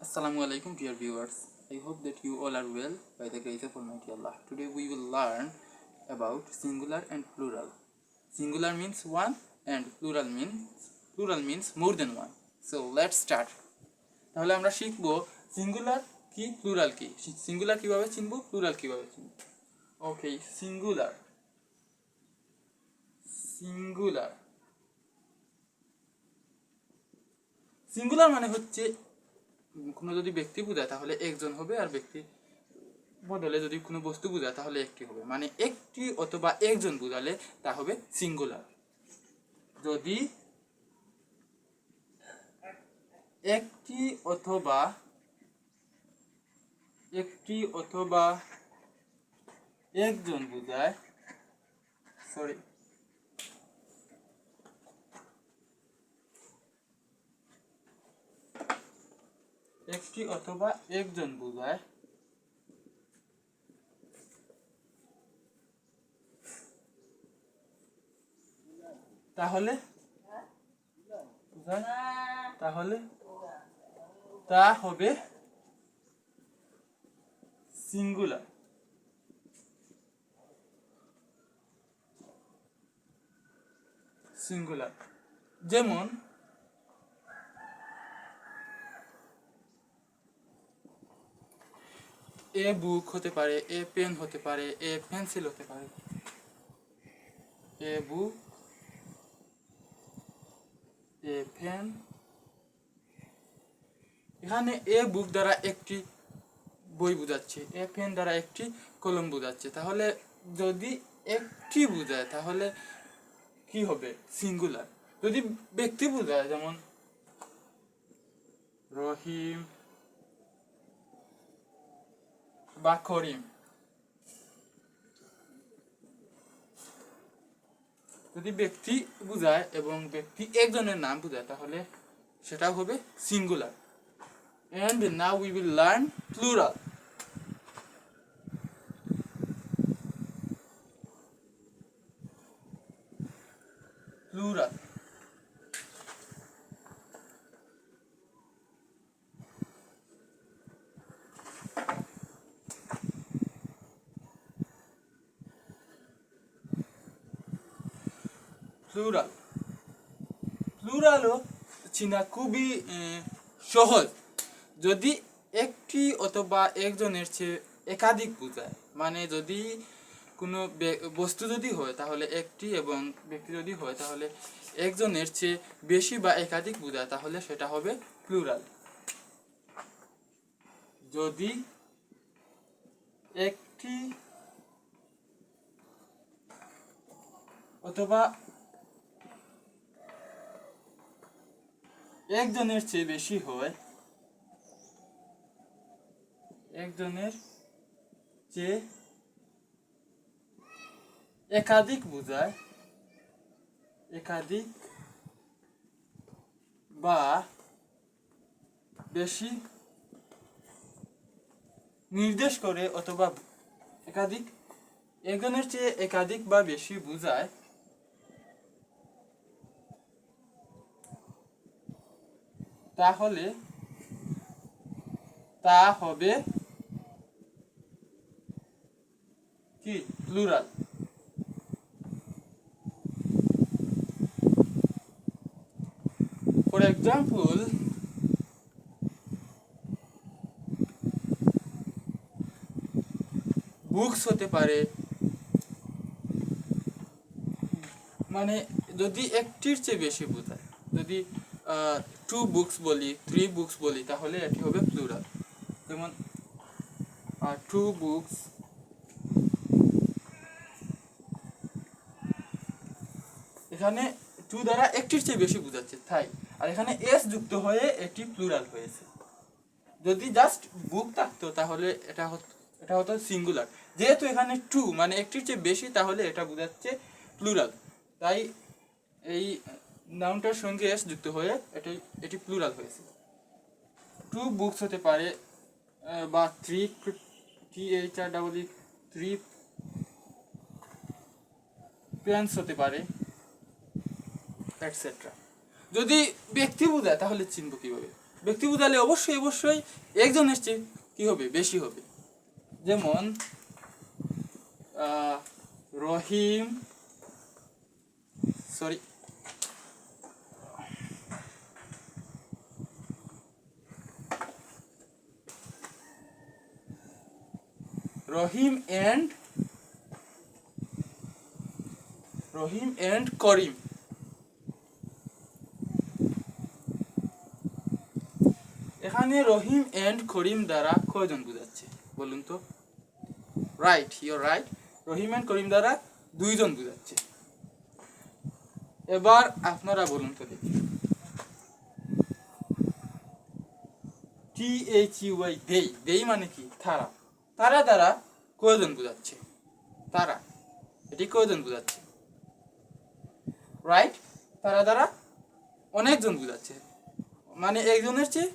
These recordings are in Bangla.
Assalamu alaikum dear viewers. I hope that you all are well by the grace of Almighty Allah. Today we will learn about singular and plural. Singular means one and plural means more than one. So let's start. তাহলে আমরা শিখব সিঙ্গুলার কি প্লুরাল কি, সিঙ্গুলার কিভাবে চিনব, প্লুরাল কিভাবে চিনব। ওকে, সিঙ্গুলার সিঙ্গুলার সিঙ্গুলার মানে হচ্ছে কোনো যদি ব্যক্তি বোঝায় তাহলে একজন হবে, আর ব্যক্তি বদলে যদি কোনো বস্তু বোঝায় তাহলে একটি হবে, মানে একটি অথবা একজন বোঝালে তা হবে সিঙ্গুলার। যদি একটি অথবা একজন বোঝায়, একটি অথবা একজন বোঝায় তাহলে তা হবে সিঙ্গুলার। যেমন এ বুক হতে পারে, এ পেন হতে পারে, এ পেন্সিল হতে পারে। এ বুক, এ পেন। এখানে এ বুক দ্বারা একটি বই বোঝাচ্ছে, এ পেন দ্বারা একটি কলম বোঝাচ্ছে। তাহলে যদি একটি বোঝায় তাহলে কি হবে? সিঙ্গুলার। যদি ব্যক্তি বোঝায়, যেমন রহিম বা করিম, যদি ব্যক্তি বোঝায় এবং ব্যক্তি একজনের নাম বোঝায় তাহলে সেটা হবে singular. And now we will learn plural. Plural. প্লুরালও চিনা খুবই সহজ। যদি একটি অথবা একজনের চেয়ে একাধিক বোঝায়, মানে যদি কোনো বস্তু যদি হয় তাহলে একটি, এবং ব্যক্তি যদি হয় তাহলে একজনের চেয়ে বেশি বা একাধিক বোঝায় তাহলে সেটা হবে প্লুরাল। যদি একটি অথবা একজনের চেয়ে বেশি হয়, একজনের চেয়ে একাধিক বোঝায়, একাধিক বা বেশি নির্দেশ করে, অথবা একাধিক, একজনের চেয়ে একাধিক বা বেশি বোঝায় তাহলে তা হবে কি? প্লুরাল। ফর এক্সাম্পল, বুকস হতে পারে, মানে যদি একটির চেয়ে বেশি বোঝায়, যদি 2 বুকস বলি, 3 বুকস বলি তাহলে এটি হবে প্লুরাল। যেমন 2 বুকস, এখানে 2 দ্বারা একটির চেয়ে বেশি বোঝাচ্ছে তাই, আর এখানে এস যুক্ত হয়ে এটি প্লুরাল হয়েছে। যদি জাস্ট বুক থাকতো তাহলে এটা হতো সিঙ্গুলার। যেহেতু এখানে 2 মানে একটির চেয়ে বেশি, তাহলে এটা বোঝাচ্ছে প্লুরাল। তাই এই নাউনটার সঙ্গে এস যুক্ত হয়ে এটি প্লুরাল হয়েছে। 2 বুকস হতে পারে, বা 3 পেন্স হতে পারে, এটসেট্রা। যদি ব্যক্তি বোঝায় তাহলে চিনব কিভাবে? ব্যক্তি বোঝালে অবশ্যই অবশ্যই একজনের চেয়ে কী হবে, বেশি হবে। যেমন রহিম সরি রহিম এন্ড করিম, এখানে রহিম এন্ড করিম দ্বারা কয়জন বোঝাচ্ছে বলুন তো? Right, your right, Rahim and Karim দ্বারা দুইজন বোঝাচ্ছে। এবার আপনারা বলুন তো দেখি, THUY দেই, দেই মানে কি? তারা, তারা দ্বারা কয়জন বোঝাচ্ছে? তারা, এটি কয়জন বোঝাচ্ছে? রাইট, তারা দ্বারা অনেকজন বোঝাচ্ছে, মানে একজনের চেয়ে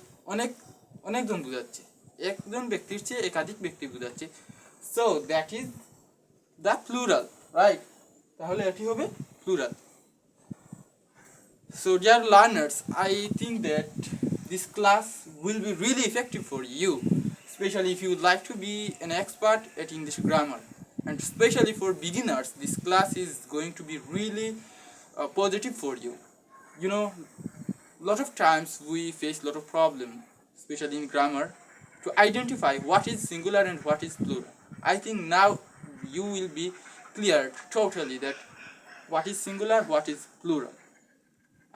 অনেকজন বোঝাচ্ছে, একজন ব্যক্তির চেয়ে একাধিক ব্যক্তি বোঝাচ্ছে। So that is the plural, right? তাহলে এটি হবে plural. So dear learners, I think that this class will be really effective for you, especially if you would like to be an expert at English grammar, and especially for beginners this class is going to be really positive for you. You know, lot of times we face lot of problem, especially in grammar, to identify what is singular and what is plural. I think now you will be clear totally that what is singular, what is plural.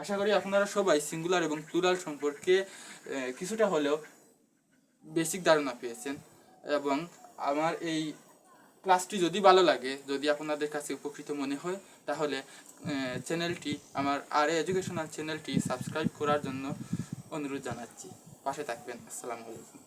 আশা করি আপনারা সবাই সিঙ্গুলার এবং প্লুরাল সম্পর্কে কিছুটা হলেও বেসিক ধারণা পেয়েছেন, এবং আমার এই ক্লাসটি যদি ভালো লাগে, যদি আপনাদের কাছে উপকৃত মনে হয়, তাহলে চ্যানেলটি, আমার আরএ এডুকেশনাল চ্যানেলটি সাবস্ক্রাইব করার জন্য অনুরোধ জানাচ্ছি। পাশে থাকবেন। আসসালামু আলাইকুম।